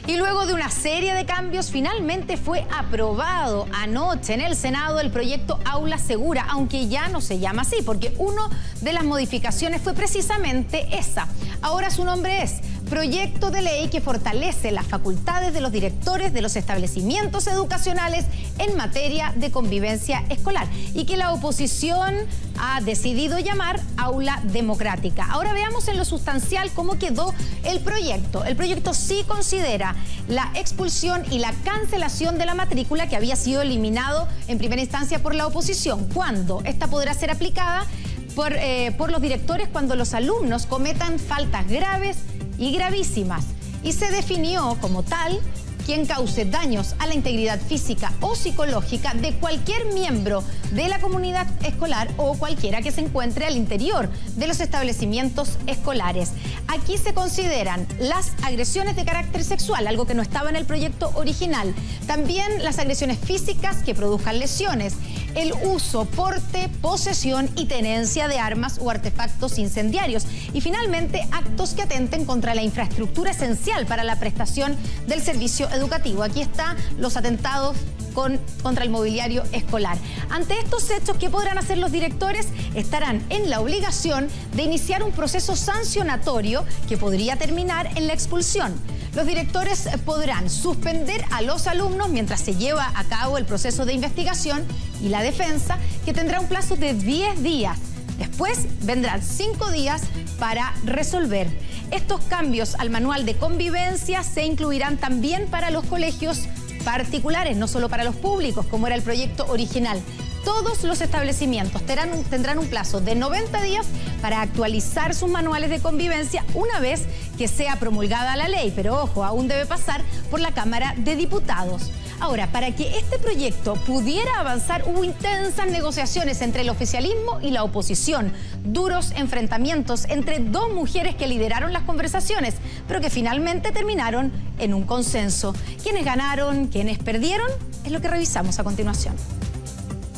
Y luego de una serie de cambios, finalmente fue aprobado anoche en el Senado el proyecto Aula Segura, aunque ya no se llama así, porque una de las modificaciones fue precisamente esa. Ahora su nombre es Proyecto de Ley que fortalece las facultades de los directores de los establecimientos educacionales en materia de convivencia escolar y que la oposición ha decidido llamar Aula Democrática. Ahora veamos en lo sustancial cómo quedó el proyecto. El proyecto sí considera la expulsión y la cancelación de la matrícula que había sido eliminado en primera instancia por la oposición, cuando esta podrá ser aplicada por los directores cuando los alumnos cometan faltas graves y gravísimas, y se definió como tal quien cause daños a la integridad física o psicológica de cualquier miembro de la comunidad escolar o cualquiera que se encuentre al interior de los establecimientos escolares. Aquí se consideran las agresiones de carácter sexual, algo que no estaba en el proyecto original, también las agresiones físicas que produzcan lesiones, el uso, porte, posesión y tenencia de armas o artefactos incendiarios y finalmente actos que atenten contra la infraestructura esencial para la prestación del servicio educativo. Aquí están los atentados contra el mobiliario escolar. Ante estos hechos, ¿qué podrán hacer los directores? Estarán en la obligación de iniciar un proceso sancionatorio que podría terminar en la expulsión. Los directores podrán suspender a los alumnos mientras se lleva a cabo el proceso de investigación y la defensa, que tendrá un plazo de 10 días. Después vendrán 5 días para resolver. Estos cambios al manual de convivencia se incluirán también para los colegios particulares, no solo para los públicos, como era el proyecto original. Todos los establecimientos tendrán un plazo de 90 días para actualizar sus manuales de convivencia una vez que sea promulgada la ley, pero ojo, aún debe pasar por la Cámara de Diputados. Ahora, para que este proyecto pudiera avanzar, hubo intensas negociaciones entre el oficialismo y la oposición, duros enfrentamientos entre dos mujeres que lideraron las conversaciones, pero que finalmente terminaron en un consenso. ¿Quiénes ganaron? ¿Quiénes perdieron? Es lo que revisamos a continuación.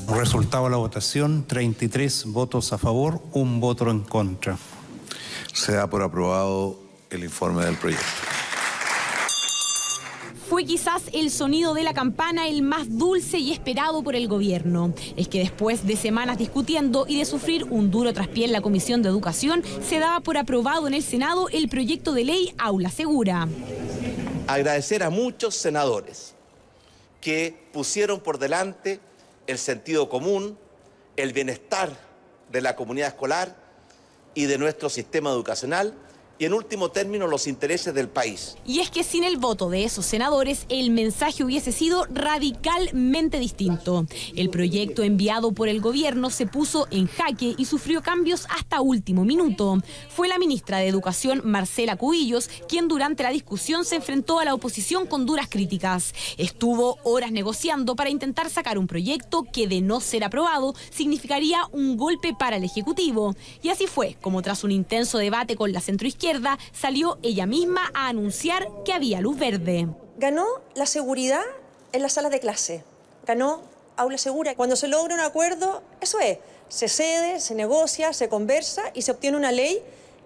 Resultado de la votación, 33 votos a favor, 1 voto en contra. Se da por aprobado el informe del proyecto. Fue quizás el sonido de la campana el más dulce y esperado por el gobierno. Es que después de semanas discutiendo y de sufrir un duro traspié en la Comisión de Educación, se daba por aprobado en el Senado el proyecto de ley Aula Segura. Agradecer a muchos senadores que pusieron por delante el sentido común, el bienestar de la comunidad escolar y de nuestro sistema educacional, y en último término los intereses del país. Y es que sin el voto de esos senadores, el mensaje hubiese sido radicalmente distinto. El proyecto enviado por el gobierno se puso en jaque y sufrió cambios hasta último minuto. Fue la ministra de Educación, Marcela Cubillos, quien durante la discusión se enfrentó a la oposición con duras críticas. Estuvo horas negociando para intentar sacar un proyecto que, de no ser aprobado, significaría un golpe para el Ejecutivo. Y así fue, como tras un intenso debate con la centroizquierda, salió ella misma a anunciar que había luz verde. Ganó la seguridad en las salas de clase, ganó Aula Segura. Cuando se logra un acuerdo, eso es, se cede, se negocia, se conversa y se obtiene una ley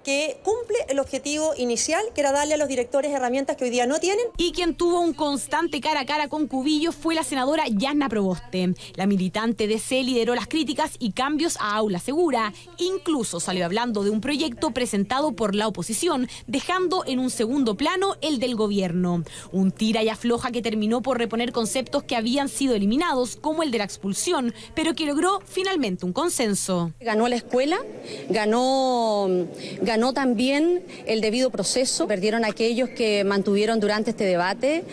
que cumple el objetivo inicial, que era darle a los directores herramientas que hoy día no tienen. Y quien tuvo un constante cara a cara con Cubillos fue la senadora Yasna Proboste. La militante DC lideró las críticas y cambios a Aula Segura. Incluso salió hablando de un proyecto presentado por la oposición, dejando en un segundo plano el del gobierno. Un tira y afloja que terminó por reponer conceptos que habían sido eliminados, como el de la expulsión, pero que logró finalmente un consenso. Ganó la escuela, ganó también el debido proceso. Perdieron aquellos que mantuvieron durante este debate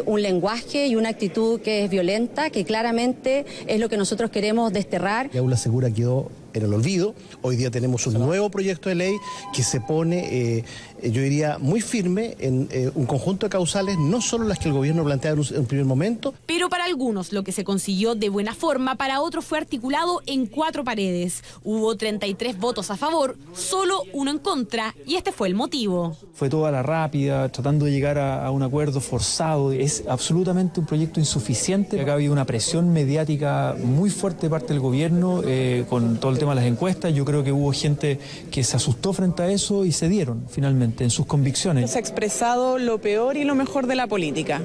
un lenguaje y una actitud que es violenta, que claramente es lo que nosotros queremos desterrar. Aula Segura quedó en el olvido. Hoy día tenemos un nuevo proyecto de ley que se pone, yo diría, muy firme en un conjunto de causales, no solo las que el gobierno plantea en un primer momento. Pero para algunos lo que se consiguió de buena forma, para otros fue articulado en 4 paredes. Hubo 33 votos a favor, solo 1 en contra, y este fue el motivo. Fue toda la rápida, tratando de llegar a un acuerdo forzado. Es absolutamente un proyecto insuficiente. Acá ha habido una presión mediática muy fuerte de parte del gobierno con todo el tema de las encuestas. Yo creo que hubo gente que se asustó frente a eso y cedieron finalmente. absolutamente en sus convicciones. Se ha expresado lo peor y lo mejor de la política.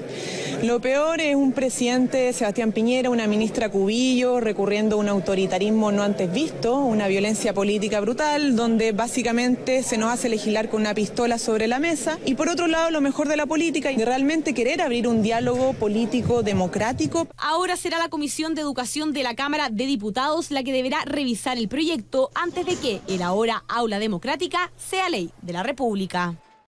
Lo peor es un presidente, Sebastián Piñera, una ministra Cubillo, recurriendo a un autoritarismo no antes visto, una violencia política brutal, donde básicamente se nos hace legislar con una pistola sobre la mesa. Y por otro lado, lo mejor de la política, de realmente querer abrir un diálogo político democrático. Ahora será la Comisión de Educación de la Cámara de Diputados la que deberá revisar el proyecto antes de que el ahora Aula Democrática sea ley de la República.